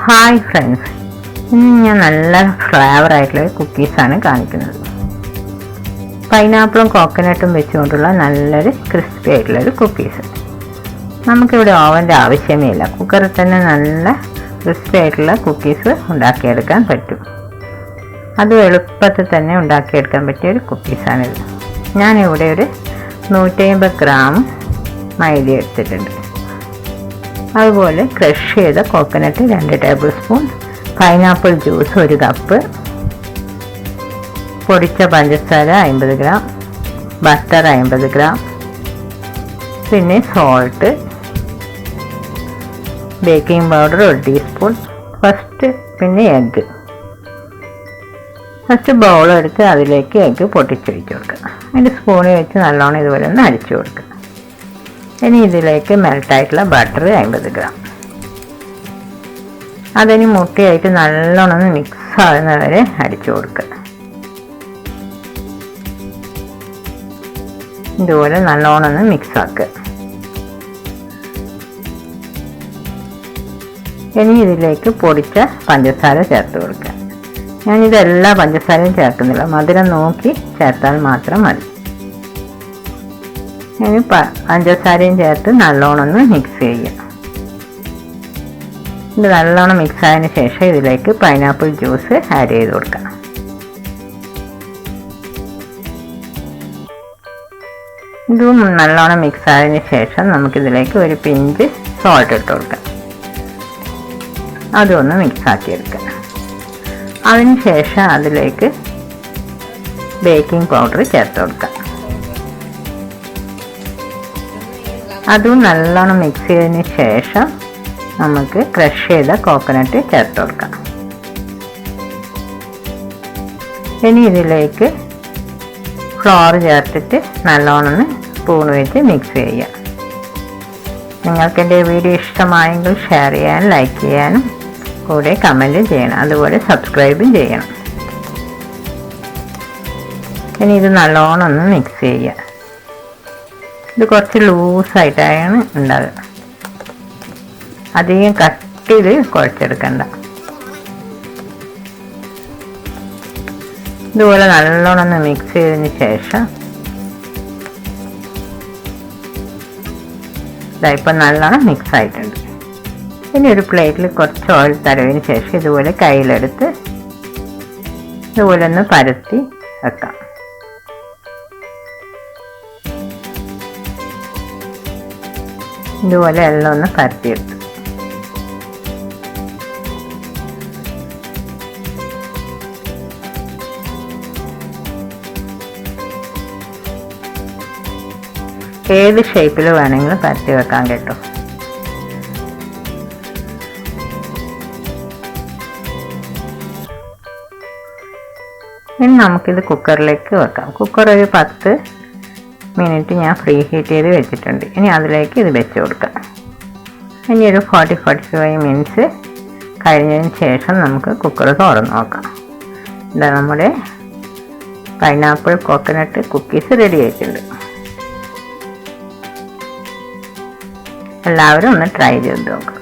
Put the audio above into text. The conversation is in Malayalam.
ഹായ് ഫ്രണ്ട്സ്, ഇന്ന് ഞാൻ നല്ല ഫ്ലേവർ ആയിട്ടുള്ള കുക്കീസാണ് കാണിക്കുന്നത്. പൈനാപ്പിളും കോക്കനട്ടും വെച്ചുകൊണ്ടുള്ള നല്ലൊരു ക്രിസ്പി ആയിട്ടുള്ളൊരു കുക്കീസ്. നമുക്കിവിടെ ഓവൻ്റെ ആവശ്യമേ ഇല്ല, കുക്കറിൽ തന്നെ നല്ല ക്രിസ്പി ആയിട്ടുള്ള കുക്കീസ് ഉണ്ടാക്കിയെടുക്കാൻ പറ്റും. അത് എളുപ്പത്തിൽ തന്നെ ഉണ്ടാക്കിയെടുക്കാൻ പറ്റിയ ഒരു കുക്കീസാണിത്. ഞാനിവിടെ ഒരു 150 ഗ്രാം മൈദ എടുത്തിട്ടുണ്ട്. അതുപോലെ ക്രഷ് ചെയ്ത coconut 2 table spoon, pineapple juice 1 cup, പൊടിച്ച പഞ്ചസാര 50 ഗ്രാം, ബട്ടർ 50 ഗ്രാം, പിന്നെ സോൾട്ട്, ബേക്കിംഗ് പൗഡർ 1 ടീസ്പൂൺ, പിന്നെ എഗ്ഗ്. ഫസ്റ്റ് ബൗൾ എടുത്ത് അതിലേക്ക് എഗ്ഗ് പൊട്ടിച്ചൊഴിച്ച് കൊടുക്കുക. അതിൻ്റെ സ്പൂണിൽ വെച്ച് നല്ലോണം ഇതുപോലെ ഒന്ന് അടിച്ചു കൊടുക്കുക. ഇനി ഇതിലേക്ക് മെൽട്ടായിട്ടുള്ള ബട്ടർ 50 ഗ്രാം, അതിന് മുട്ടയായിട്ട് നല്ലോണം ഒന്ന് മിക്സ് ആകുന്നവരെ അടിച്ചു കൊടുക്കുക. ഇതുപോലെ നല്ലോണം ഒന്ന് മിക്സ് ആക്കുക. ഇനി ഇതിലേക്ക് പൊടിച്ച പഞ്ചസാര ചേർത്ത് കൊടുക്കുക. ഞാനിതെല്ലാ പഞ്ചസാരയും ചേർക്കുന്നില്ല, മധുരം നോക്കി ചേർത്താൽ മാത്രം മതി. ഇനി പഞ്ചസാരയും ചേർത്ത് നല്ലോണം ഒന്ന് മിക്സ് ചെയ്യുക. ഇത് നല്ലോണം മിക്സ് ആയതിനു ശേഷം ഇതിലേക്ക് പൈനാപ്പിൾ ജ്യൂസ് ആഡ് ചെയ്ത് കൊടുക്കാം. ഇതും നല്ലോണം മിക്സ് ആയതിനു ശേഷം നമുക്കിതിലേക്ക് ഒരു പിഞ്ച് സോൾട്ട് ഇട്ട് കൊടുക്കാം. അതൊന്ന് മിക്സ് ആക്കിയെടുക്കാം. അതിന് ശേഷം അതിലേക്ക് ബേക്കിംഗ് പൗഡർ ചേർത്ത് കൊടുക്കാം. അതും നല്ലോണം മിക്സ് ചെയ്തതിന് ശേഷം നമുക്ക് ക്രഷ് ചെയ്ത കോക്കനട്ട് ചേർത്ത് കൊടുക്കാം. ഇനി ഇതിലേക്ക് ഫ്ലോർ ചേർത്തിട്ട് നല്ലോണം സ്പൂൺ വെച്ച് മിക്സ് ചെയ്യുക. നിങ്ങൾക്ക് എൻ്റെ വീഡിയോ ഇഷ്ടമായെങ്കിൽ ഷെയർ ചെയ്യാനും ലൈക്ക് ചെയ്യാനും കൂടെ കമൻറ്റ് ചെയ്യണം, അതുപോലെ സബ്സ്ക്രൈബും ചെയ്യണം. ഇനി ഇത് നല്ലോണം ഒന്ന് മിക്സ് ചെയ്യുക. ഇത് കുറച്ച് ലൂസായിട്ടാണ് ഉണ്ടാകുക, അധികം കട്ടിയിൽ കുഴച്ചെടുക്കണ്ട. ഇതുപോലെ നല്ലോണം ഒന്ന് മിക്സ് ചെയ്തതിന് ശേഷം ഇപ്പം നല്ലോണം മിക്സ് ആയിട്ടുണ്ട്. ഇനി ഒരു പ്ലേറ്റിൽ കുറച്ച് ഓയിൽ തടവിന് ശേഷം ഇതുപോലെ കയ്യിലെടുത്ത് ഇതുപോലെ ഒന്ന് പരത്തി വെക്കാം. ഇതുപോലെ എല്ലാം ഒന്ന് പരത്തിയെടുത്തു. ഏത് ഷേപ്പിൽ വേണമെങ്കിലും പരത്തി വെക്കാൻ കേട്ടോ. ഇനി നമുക്കിത് കുക്കറിലേക്ക് വെക്കാം. കുക്കർ ഒരു 10 മിനിറ്റ് ഞാൻ ഫ്രീ ഹീറ്റ് ചെയ്ത് വെച്ചിട്ടുണ്ട്. ഇനി അതിലേക്ക് ഇത് വെച്ച് കൊടുക്കാം. ഇനി ഒരു 40-45 മിനിറ്റ്സ് കഴിഞ്ഞതിന് ശേഷം നമുക്ക് കുക്കർ തുറന്ന് നോക്കാം. ഇതാ നമ്മുടെ പൈനാപ്പിൾ കോക്കനട്ട് കുക്കീസ് റെഡി ആയിട്ടുണ്ട്. എല്ലാവരും ഒന്ന് ട്രൈ ചെയ്ത് നോക്കാം.